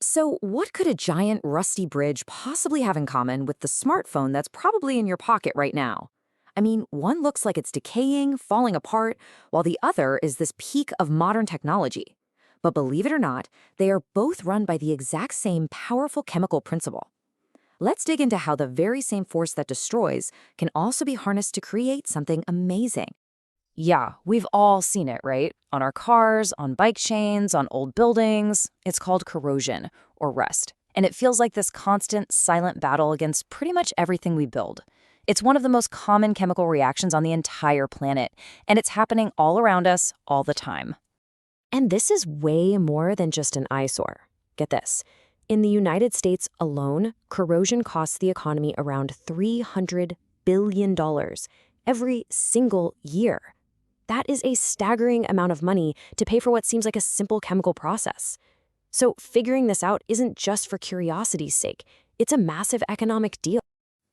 So, what could a giant rusty bridge possibly have in common with the smartphone that's probably in your pocket right now? I mean, one looks like it's decaying, falling apart, while the other is this peak of modern technology. But believe it or not, they are both run by the exact same powerful chemical principle. Let's dig into how the very same force that destroys can also be harnessed to create something amazing. Yeah, we've all seen it, right? On our cars, on bike chains, on old buildings. It's called corrosion, or rust. And it feels like this constant, silent battle against pretty much everything we build. It's one of the most common chemical reactions on the entire planet, and it's happening all around us all the time. And this is way more than just an eyesore. Get this. In the United States alone, corrosion costs the economy around $300 billion every single year. That is a staggering amount of money to pay for what seems like a simple chemical process. So figuring this out isn't just for curiosity's sake. It's a massive economic deal.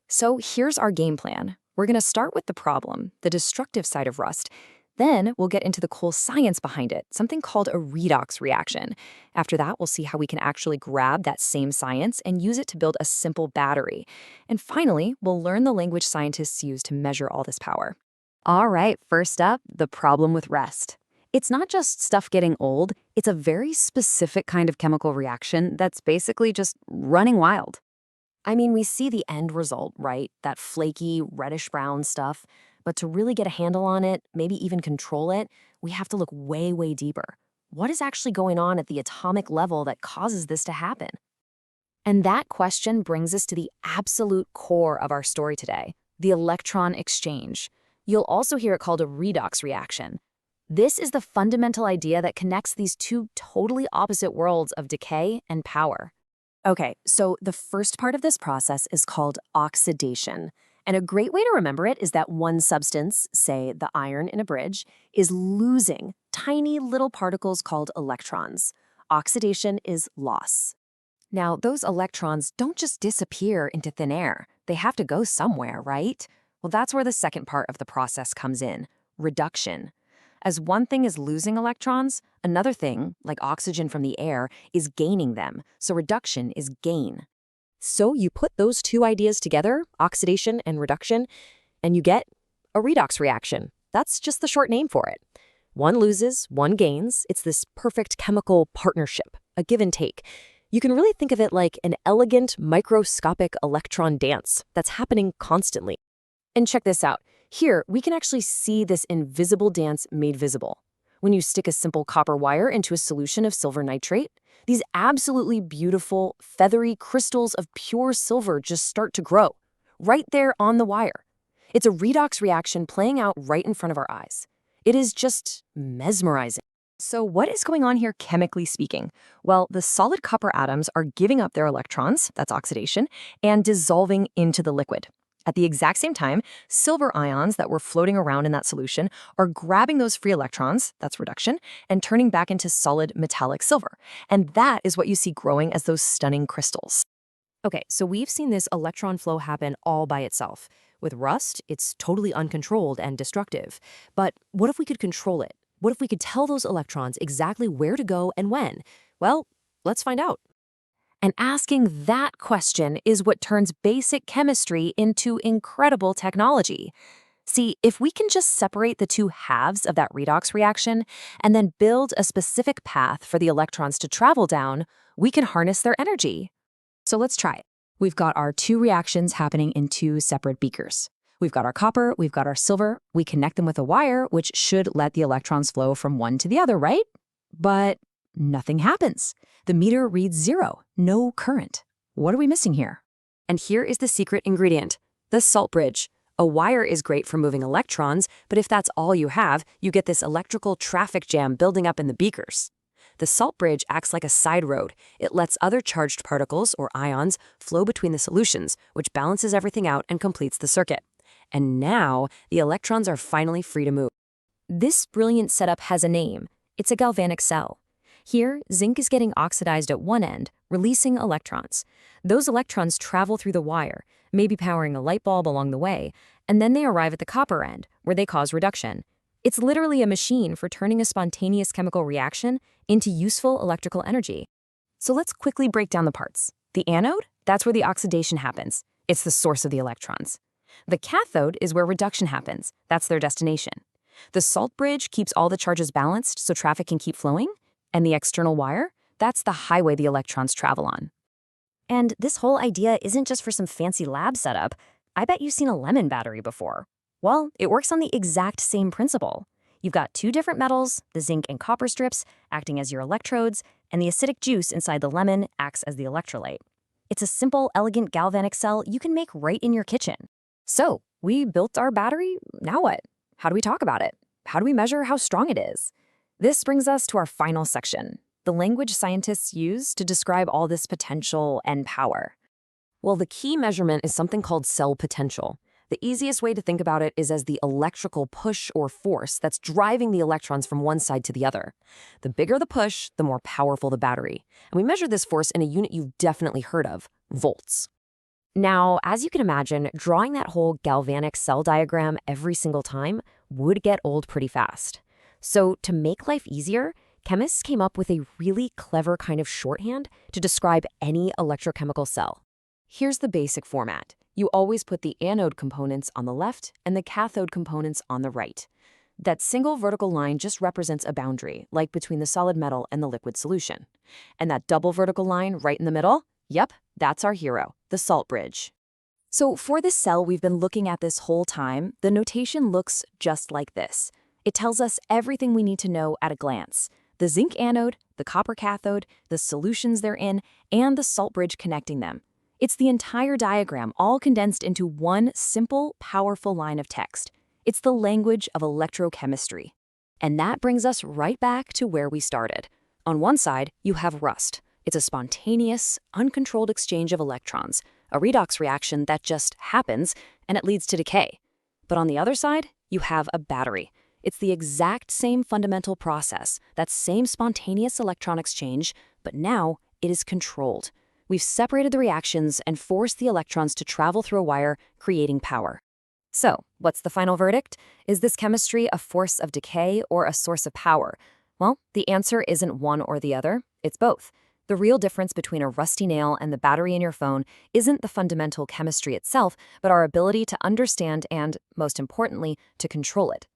So here's our game plan. We're going to start with the problem, the destructive side of rust. Then we'll get into the cool science behind it, something called a redox reaction. After that, we'll see how we can actually grab that same science and use it to build a simple battery. And finally, we'll learn the language scientists use to measure all this power. All right, first up, the problem with rust. It's not just stuff getting old, it's a very specific kind of chemical reaction that's basically just running wild. I mean, we see the end result, right? That flaky, reddish-brown stuff. But to really get a handle on it, maybe even control it, we have to look way, way deeper. What is actually going on at the atomic level that causes this to happen? And that question brings us to the absolute core of our story today, the electron exchange. You'll also hear it called a redox reaction. This is the fundamental idea that connects these two totally opposite worlds of decay and power. Okay, so the first part of this process is called oxidation. And a great way to remember it is that one substance, say the iron in a bridge, is losing tiny little particles called electrons. Oxidation is loss. Now, those electrons don't just disappear into thin air. They have to go somewhere, right? Well, that's where the second part of the process comes in, reduction. As one thing is losing electrons, another thing, like oxygen from the air, is gaining them. So reduction is gain. So you put those two ideas together, oxidation and reduction, and you get a redox reaction. That's just the short name for it. One loses, one gains. It's this perfect chemical partnership, a give and take. You can really think of it like an elegant microscopic electron dance that's happening constantly. And check this out. Here, we can actually see this invisible dance made visible. When you stick a simple copper wire into a solution of silver nitrate, these absolutely beautiful, feathery crystals of pure silver just start to grow, right there on the wire. It's a redox reaction playing out right in front of our eyes. It is just mesmerizing. So what is going on here chemically speaking? Well, the solid copper atoms are giving up their electrons, that's oxidation, and dissolving into the liquid. At the exact same time, silver ions that were floating around in that solution are grabbing those free electrons, that's reduction, and turning back into solid metallic silver. And that is what you see growing as those stunning crystals. Okay, so we've seen this electron flow happen all by itself. With rust, it's totally uncontrolled and destructive. But what if we could control it? What if we could tell those electrons exactly where to go and when? Well, let's find out. And asking that question is what turns basic chemistry into incredible technology. See, if we can just separate the two halves of that redox reaction and then build a specific path for the electrons to travel down, we can harness their energy. So let's try it. We've got our two reactions happening in two separate beakers. We've got our copper, we've got our silver. We connect them with a wire, which should let the electrons flow from one to the other, right? But nothing happens. The meter reads 0, no current. What are we missing here? And here is the secret ingredient, the salt bridge. A wire is great for moving electrons, but if that's all you have, you get this electrical traffic jam building up in the beakers. The salt bridge acts like a side road. It lets other charged particles, or ions, flow between the solutions, which balances everything out and completes the circuit. And now, the electrons are finally free to move. This brilliant setup has a name. It's a galvanic cell. Here, zinc is getting oxidized at one end, releasing electrons. Those electrons travel through the wire, maybe powering a light bulb along the way, and then they arrive at the copper end, where they cause reduction. It's literally a machine for turning a spontaneous chemical reaction into useful electrical energy. So let's quickly break down the parts. The anode, that's where the oxidation happens. It's the source of the electrons. The cathode is where reduction happens. That's their destination. The salt bridge keeps all the charges balanced so traffic can keep flowing. And the external wire, that's the highway the electrons travel on. And this whole idea isn't just for some fancy lab setup. I bet you've seen a lemon battery before. Well, it works on the exact same principle. You've got two different metals, the zinc and copper strips, acting as your electrodes, and the acidic juice inside the lemon acts as the electrolyte. It's a simple, elegant galvanic cell you can make right in your kitchen. So, we built our battery, now what? How do we talk about it? How do we measure how strong it is? This brings us to our final section, the language scientists use to describe all this potential and power. Well, the key measurement is something called cell potential. The easiest way to think about it is as the electrical push or force that's driving the electrons from one side to the other. The bigger the push, the more powerful the battery. And we measure this force in a unit you've definitely heard of, volts. Now, as you can imagine, drawing that whole galvanic cell diagram every single time would get old pretty fast. So to make life easier, chemists came up with a really clever kind of shorthand to describe any electrochemical cell. Here's the basic format. You always put the anode components on the left and the cathode components on the right. That single vertical line just represents a boundary, like between the solid metal and the liquid solution. And that double vertical line right in the middle? Yep, that's our hero, the salt bridge. So for this cell we've been looking at this whole time, the notation looks just like this. It tells us everything we need to know at a glance. The zinc anode, the copper cathode, the solutions they're in, and the salt bridge connecting them. It's the entire diagram all condensed into one simple, powerful line of text. It's the language of electrochemistry. And that brings us right back to where we started. On one side, you have rust. It's a spontaneous, uncontrolled exchange of electrons, a redox reaction that just happens, and it leads to decay. But on the other side, you have a battery. It's the exact same fundamental process, that same spontaneous electron exchange, but now it is controlled. We've separated the reactions and forced the electrons to travel through a wire, creating power. So, what's the final verdict? Is this chemistry a force of decay or a source of power? Well, the answer isn't one or the other, it's both. The real difference between a rusty nail and the battery in your phone isn't the fundamental chemistry itself, but our ability to understand and, most importantly, to control it.